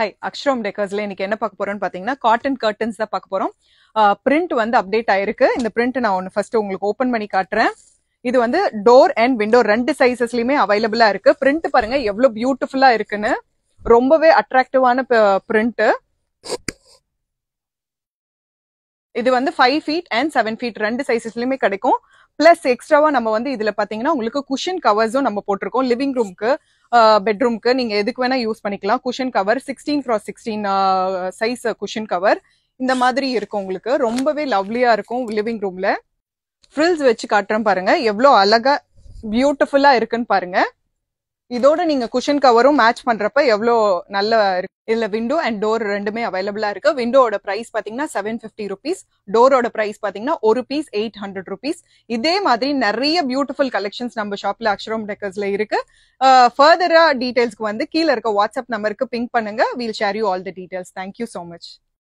Hi, அக்ஷரம் டெக்கர்ஸ்ல இன்னைக்கு என்ன பார்க்க போறோம்னு பாத்தீங்கன்னா காட்டன் கர்டன்ஸ் தான் பார்க்க போறோம். பிரிண்ட் வந்து அப்டேட் ஆயிருக்கு. இந்த பிரிண்ட் நான் ஒன்னு ஃபர்ஸ்ட் உங்களுக்கு ஓபன் பண்ணி காட்டுறேன். இது வந்து டோர் அண்ட் விண்டோ ரெண்டு சைசஸ்லயுமே அவைலபிளா இருக்கு. பிரிண்ட் பாருங்க எவ்வளவு பியூட்டிஃபுல்லா இருக்குன்னு. ரொம்பவே அட்ராக்டிவான பிரிண்ட். இது வந்து 5 feet and 7 feet ரெண்டு சைசஸ்லயுமே கிடைக்கும். பிளஸ் எக்ஸ்ட்ராவா நம்ம வந்து இதுல பாத்தீங்கன்னா உங்களுக்கு குஷன் கவர்ஸும் நம்ம போட்டிருக்கோம். லிவிங் ரூம்க்கு, பெட்ரூம்க்கு நீங்க எதுக்கு வேணா யூஸ் பண்ணிக்கலாம். Cushion cover 16x16 size cushion cover இந்த மாதிரி இருக்கும். உங்களுக்கு ரொம்பவே லவ்லியா இருக்கும். லிவிங் ரூம்ல ஃப்ரில்ஸ் வச்சு காட்டுறேன் பாருங்க, எவ்வளவு அழகா பியூட்டிஃபுல்லா இருக்குன்னு பாருங்க. இதோட நீங்க குஷன் கவரும் மேட்ச் பண்றப்ப எவ்வளோ நல்ல இருக்கு. இதுல விண்டோ அண்ட் டோர் ரெண்டுமே அவைலபிளா இருக்கு. விண்டோட பிரைஸ் பாத்தீங்கன்னா 750 rupees, டோரோட பிரைஸ் பாத்தீங்கன்னா ஒரு பீஸ் 800 rupees. இதே மாதிரி நிறைய பியூட்டிஃபுல் கலெக்ஷன்ஸ் நம்ம ஷாப்ல அக்ஷரம் டெக்கர்ஸ்ல இருக்கு. ஃபர்தரா டீடைல்ஸ்க்கு வந்து கீழே இருக்க வாட்ஸ்அப் நம்பருக்கு பிங்க் பண்ணுங்க. We'll share you all the details. Thank you so much.